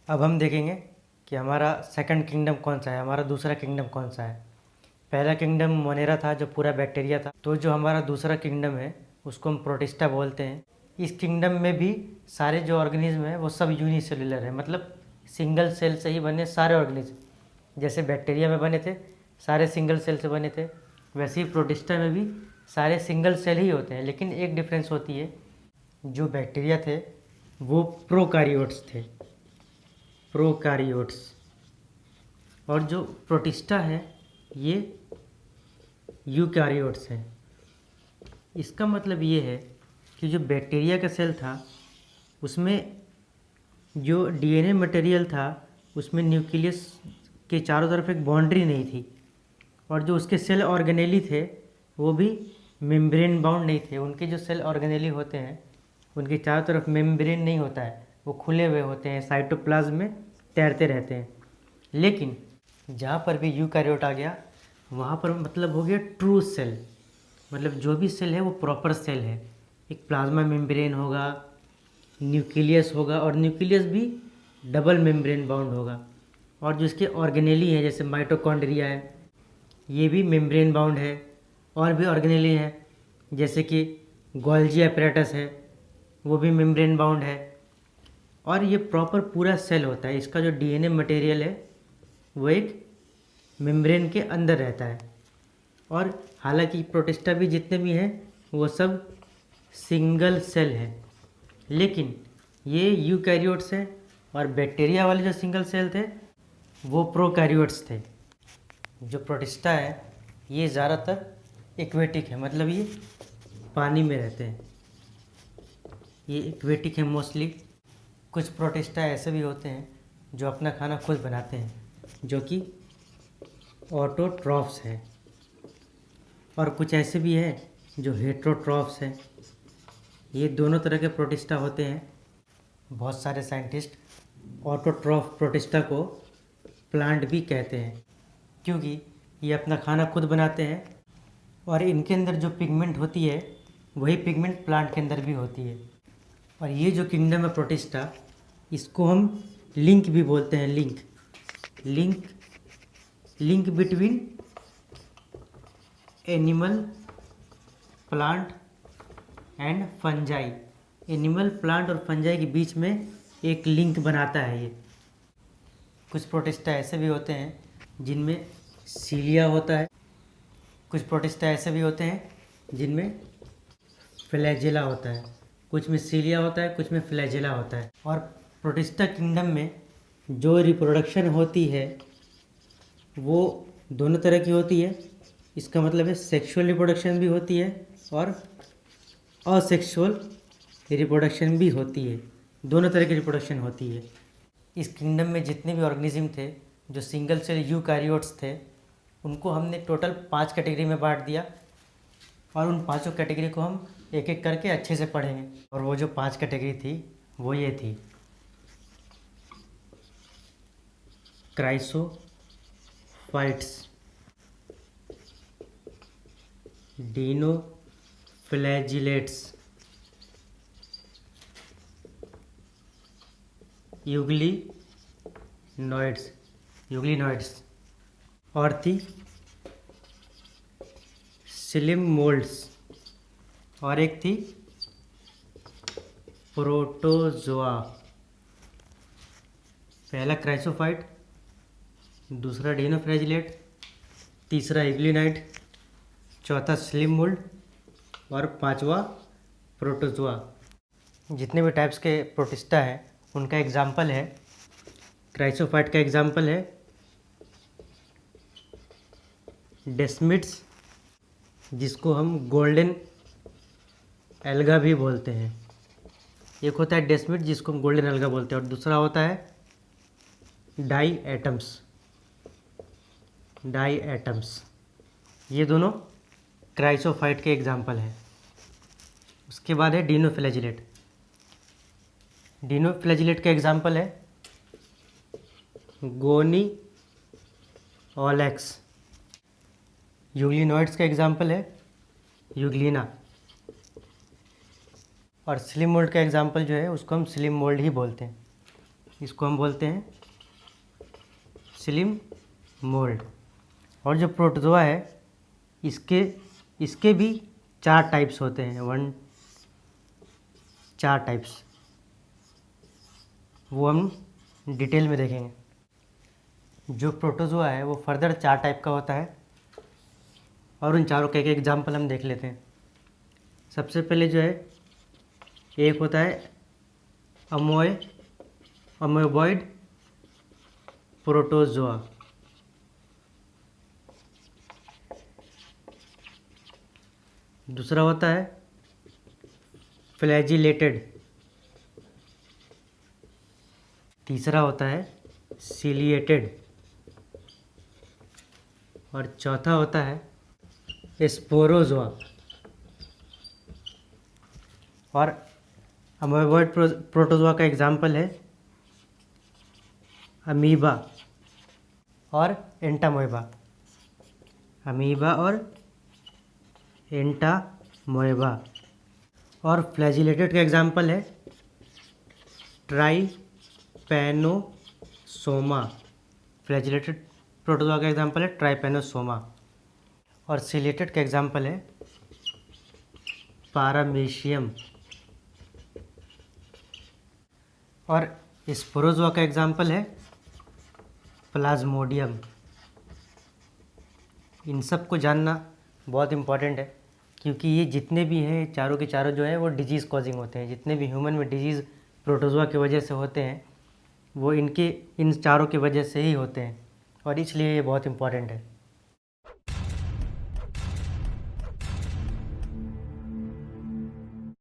अब हम देखेंगे कि हमारा सेकंड किंगडम कौन सा है, हमारा दूसरा किंगडम कौन सा है। पहला किंगडम मोनेरा था जो पूरा बैक्टीरिया था। तो जो हमारा दूसरा किंगडम है उसको हम प्रोटिस्टा बोलते हैं। इस किंगडम में भी सारे जो ऑर्गेनिज्म है वो सब यूनिसेलुलर है, मतलब सिंगल सेल से ही बने सारे ऑर्गेनिज्म। जैसे बैक्टीरिया में बने थे सारे सिंगल सेल से बने थे, वैसे ही प्रोटिस्टा में भी सारे सिंगल सेल ही होते हैं। लेकिन एक डिफरेंस होती है, जो बैक्टीरिया थे वो प्रोकारियोट्स थे, प्रोकारियोट्स, और जो प्रोटिस्टा है ये यूकारियोट्स हैं। इसका मतलब ये है कि जो बैक्टीरिया का सेल था उसमें जो डीएनए मटेरियल था उसमें न्यूक्लियस के चारों तरफ एक बाउंड्री नहीं थी, और जो उसके सेल ऑर्गेनेली थे वो भी मेम्ब्रेन बाउंड नहीं थे। उनके जो सेल ऑर्गेनेली होते हैं उनके चारों तरफ मेम्ब्रेन नहीं होता है, वो खुले हुए होते हैं, साइटोप्लाज्म में तैरते रहते हैं। लेकिन जहाँ पर भी यूकैरियोट आ गया वहाँ पर मतलब हो गया ट्रू सेल, मतलब जो भी सेल है वो प्रॉपर सेल है। एक प्लाज्मा मेम्ब्रेन होगा, न्यूक्लियस होगा, और न्यूक्लियस भी डबल मेम्ब्रेन बाउंड होगा। और जो इसके ऑर्गेनेली है जैसे माइटोकॉन्ड्रिया है ये भी मेम्ब्रेन बाउंड है। और भी ऑर्गेनेली है जैसे कि गोल्जी एपरेटस है वो भी मेम्ब्रेन बाउंड है। और ये प्रॉपर पूरा सेल होता है, इसका जो डीएनए मटेरियल है वो एक मेम्ब्रेन के अंदर रहता है। और हालांकि प्रोटिस्टा भी जितने भी हैं वो सब सिंगल सेल है, लेकिन ये यूकैरियोट्स हैं। और बैक्टीरिया वाले जो सिंगल सेल थे वो प्रोकैरियोट्स थे। जो प्रोटिस्टा है ये ज़्यादातर एक्वेटिक है, मतलब ये पानी में रहते हैं, ये एक्वेटिक है मोस्टली। कुछ प्रोटिस्टा ऐसे भी होते हैं जो अपना खाना खुद बनाते हैं, जो कि ऑटोट्रॉफ्स हैं। और कुछ ऐसे भी हैं जो हेट्रोट्रॉफ्स हैं। ये दोनों तरह के प्रोटिस्टा होते हैं। बहुत सारे साइंटिस्ट ऑटोट्रॉफ प्रोटिस्टा को प्लांट भी कहते हैं, क्योंकि ये अपना खाना खुद बनाते हैं और इनके अंदर जो पिगमेंट होती है वही पिगमेंट प्लांट के अंदर भी होती है। और ये जो किंगडम है प्रोटिस्टा, इसको हम लिंक भी बोलते हैं। Link link link between animal, plant and fungi. Animal, plant और फंजाई के बीच में एक लिंक बनाता है ये। कुछ प्रोटिस्टा ऐसे भी होते हैं जिनमें सीलिया होता है, कुछ प्रोटिस्टा ऐसे भी होते हैं जिनमें फ्लैजेला होता है। कुछ में सीलिया होता है, कुछ में फ्लैजेला होता है। और प्रोटिस्टा किंगडम में जो रिप्रोडक्शन होती है वो दोनों तरह की होती है। इसका मतलब है सेक्सुअल रिप्रोडक्शन भी होती है और असेक्सुअल रिप्रोडक्शन भी होती है। दोनों तरह की रिप्रोडक्शन होती है। इस किंगडम में जितने भी ऑर्गेनिज्म थे जो सिंगल सेल यूकैरियोट्स थे उनको हमने टोटल 5 कैटेगरी में बांट दिया, और उन पांचों कैटेगरी को हम एक एक करके अच्छे से पढ़ेंगे। और वो जो 5 कैटेगरी थी वो ये थी: क्राइसोफाइट्स, डिनोफ्लैजिलेट्स, यूग्लिनॉइड्स, और थी स्लिम मोल्ड्स, और एक थी प्रोटोजोआ। पहला क्राइसोफाइट, दूसरा डिनोफ्लैजिलेट, तीसरा यूग्लिनॉइड, चौथा स्लिम मोल्ड और पांचवा प्रोटोजोआ। जितने भी टाइप्स के प्रोटिस्टा हैं उनका एग्जाम्पल है, क्राइसोफाइट का एग्जाम्पल है डेस्मिड्स, जिसको हम गोल्डन एल्गा भी बोलते हैं। एक होता है डेस्मिड जिसको हम गोल्डन एल्गा बोलते हैं, और दूसरा होता है डाई एटम्स। ये दोनों क्राइसोफाइट के एग्जाम्पल हैं। उसके बाद है डिनोफ्लैजिलेट। डिनोफ्लैजिलेट का एग्जाम्पल है गोनी ओलेक्स। यूग्लिनॉइड्स का एग्जाम्पल है यूग्लिना। और स्लिम मोल्ड का एग्जाम्पल जो है उसको हम स्लिम मोल्ड ही बोलते हैं। इसको हम बोलते हैं स्लिम मोल्ड। और जो प्रोटोजोआ है इसके इसके भी 4 टाइप्स होते हैं, 4 टाइप्स, वो हम डिटेल में देखेंगे। जो प्रोटोजोआ है वो फर्दर 4 टाइप का होता है और उन चारों के एक एग्जाम्पल हम देख लेते हैं। सबसे पहले जो है एक होता है अमोएबॉइड प्रोटोजोआ। दूसरा होता है फ्लैजिलेटेड। तीसरा होता है सिलिएटेड। और चौथा होता है स्पोरोजोआ। और अमोएबॉइड प्रोटोजोआ का एग्जाम्पल है अमीबा और एंटामोएबा। अमीबा और एंटामोएबा। और फ्लैजिलेटेड का एग्जाम्पल है ट्राइपैनोसोमा। फ्लैजिलेटेड प्रोटोजोआ का एग्जाम्पल है ट्राइपैनोसोमा। और सिलिएटेड का एग्जाम्पल है पारामेशियम। और स्पोरोजोआ का एग्जाम्पल है प्लाज्मोडियम। इन सब को जानना बहुत इम्पॉर्टेंट है क्योंकि ये जितने भी हैं चारों के चारों जो है वो डिजीज़ कॉजिंग होते हैं। जितने भी ह्यूमन में डिजीज़ प्रोटोजोआ की वजह से होते हैं वो इन चारों की वजह से ही होते हैं और इसलिए ये बहुत इम्पॉर्टेंट है।